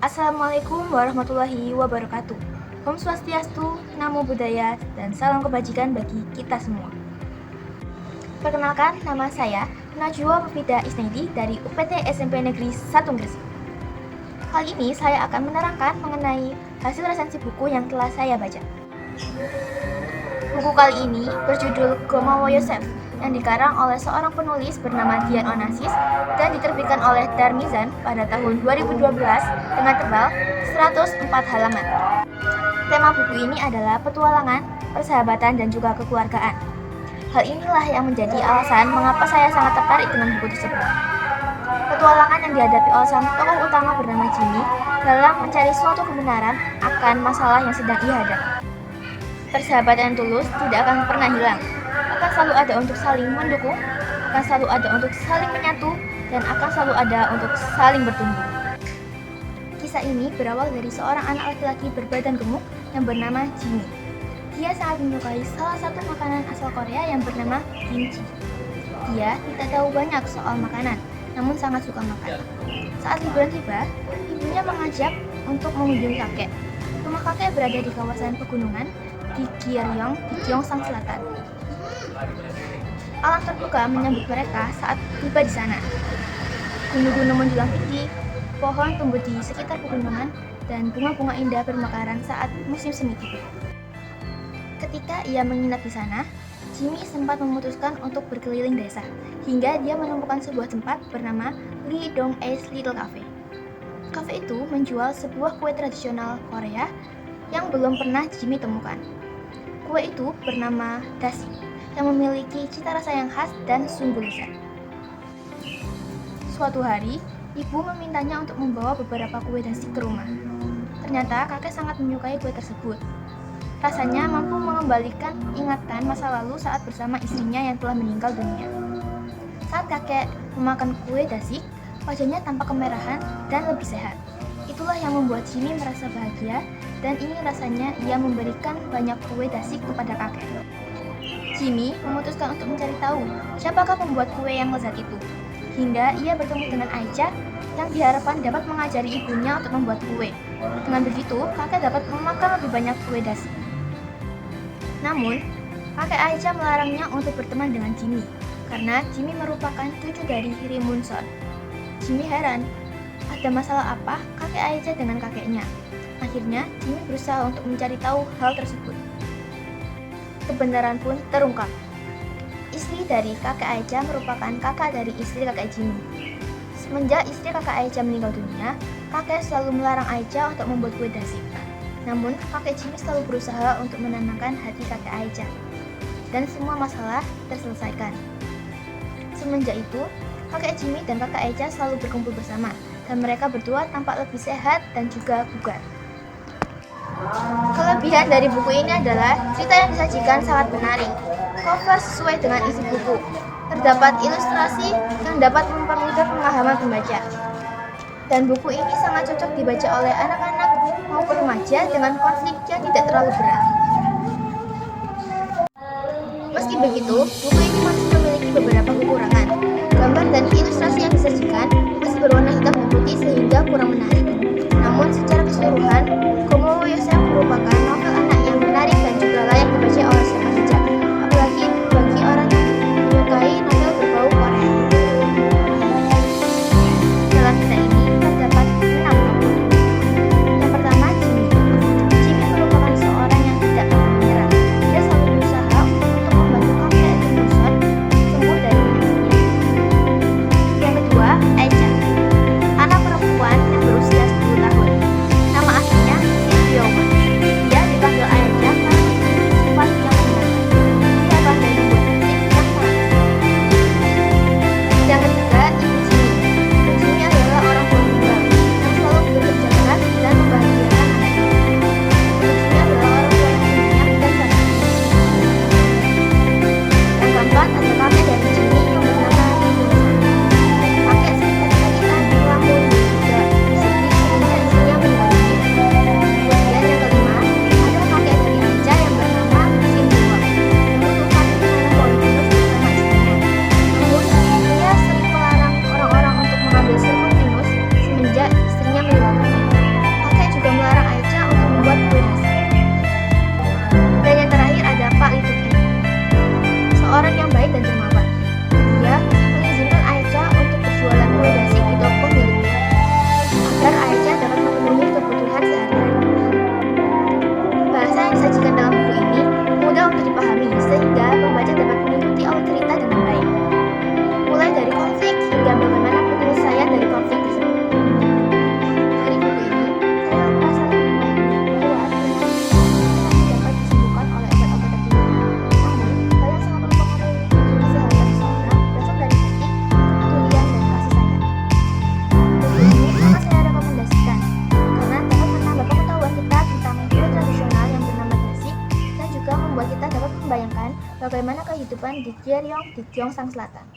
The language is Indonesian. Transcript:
Assalamualaikum warahmatullahi wabarakatuh. Om Swastiastu, Namo Buddhaya, dan salam kebajikan bagi kita semua. Perkenalkan, nama saya Najwa Mufida Isnaidi dari UPT SMP Negeri 1 Gresik. Kali ini saya akan menerangkan mengenai hasil resensi buku yang telah saya baca. Buku kali ini berjudul Gomawo Yosef yang dikarang oleh seorang penulis bernama Dian Onassis dan diterbitkan oleh Darmizan pada tahun 2012 dengan tebal 104 halaman. Tema buku ini adalah petualangan, persahabatan, dan juga kekeluargaan. Hal inilah yang menjadi alasan mengapa saya sangat tertarik dengan buku tersebut. Petualangan yang dihadapi oleh sang tokoh utama bernama Jimmy dalam mencari suatu kebenaran akan masalah yang sedang ia hadapi. Persahabatan yang tulus tidak akan pernah hilang, akan selalu ada untuk saling mendukung, akan selalu ada untuk saling menyatu, dan akan selalu ada untuk saling bertumbuh. Kisah ini berawal dari seorang anak laki-laki berbadan gemuk yang bernama Jimmy. Dia sangat menyukai salah satu makanan asal Korea yang bernama kimchi. Dia tidak tahu banyak soal makanan, namun sangat suka makan. Saat liburan tiba, ibunya mengajak untuk mengunjungi kakek. Rumah kakek berada di kawasan pegunungan di Gyeonggi, di Gyeongsang Selatan. Alam terbuka menyambut mereka saat tiba di sana. Gunung-gunung menjulang tinggi, pohon tumbuh di sekitar pegunungan, dan bunga-bunga indah bermekaran saat musim semi tiba. Ketika ia menginap di sana, Jimmy sempat memutuskan untuk berkeliling desa, hingga dia menemukan sebuah tempat bernama Lee Dong-ae's Little Cafe. Cafe itu menjual sebuah kue tradisional Korea yang belum pernah Jimmy temukan. Kue itu bernama dashi, yang memiliki cita rasa yang khas dan sungguh lezat. Suatu hari, ibu memintanya untuk membawa beberapa kue dashi ke rumah. Ternyata kakek sangat menyukai kue tersebut. Rasanya mampu mengembalikan ingatan masa lalu saat bersama istrinya yang telah meninggal dunia. Saat kakek memakan kue dashi, wajahnya tampak kemerahan dan lebih sehat. Itulah yang membuat Jimmy merasa bahagia dan ingin rasanya ia memberikan banyak kue dashi kepada kakek. Jimmy memutuskan untuk mencari tahu siapakah pembuat kue yang lezat itu. Hingga ia bertemu dengan Aicha yang diharapkan dapat mengajari ibunya untuk membuat kue. Dengan begitu, kakek dapat memakan lebih banyak kue dashi. Namun, kakek Aicha melarangnya untuk berteman dengan Jimmy karena Jimmy merupakan cucu dari Ri Mun-son. Jimmy heran, ada masalah apa kakek Aicha dengan kakeknya? Akhirnya, Jimmy berusaha untuk mencari tahu hal tersebut. Kebenaran pun terungkap. Istri dari kakek Aicha merupakan kakak dari istri kakek Jimmy. Semenjak istri kakek Aicha meninggal dunia, kakek selalu melarang Aicha untuk membuat kue dashi. Namun, kakek Jimmy selalu berusaha untuk menenangkan hati kakek Aicha. Dan semua masalah terselesaikan. Semenjak itu, kakek Jimmy dan kakek Aicha selalu berkumpul bersama, dan mereka berdua tampak lebih sehat dan juga bugar. Kelebihan dari buku ini adalah cerita yang disajikan sangat menarik. Cover sesuai dengan isi buku. Terdapat ilustrasi yang dapat mempermudah pemahaman pembaca. Dan buku ini sangat cocok dibaca oleh anak-anak maupun remaja dengan konflik yang tidak terlalu berat. Meski begitu, buku ini masih memiliki beberapa kekurangan. Gambar dan ilustrasi yang disajikan masih berwarna hitam dan putih sehingga kurang menarik. Namun secara keseluruhan, Gomawo Yosef merupakan novel anak yang menarik dan juga layak dibaca oleh siapa saja, apalagi bagi orang yang menyukai novel berbau Korea. Dalam kisah ini terdapat 6 tokoh. Yang pertama, Jimmy. Jimmy merupakan seorang yang tidak pernah menyerah. Dia selalu berusaha untuk membantu kakek Ri Mun-son sembuh dari penyakitnya. Yang kedua, Aicha, anak perempuan yang berusia kehidupan di Jeryong di Gyeongsang Selatan.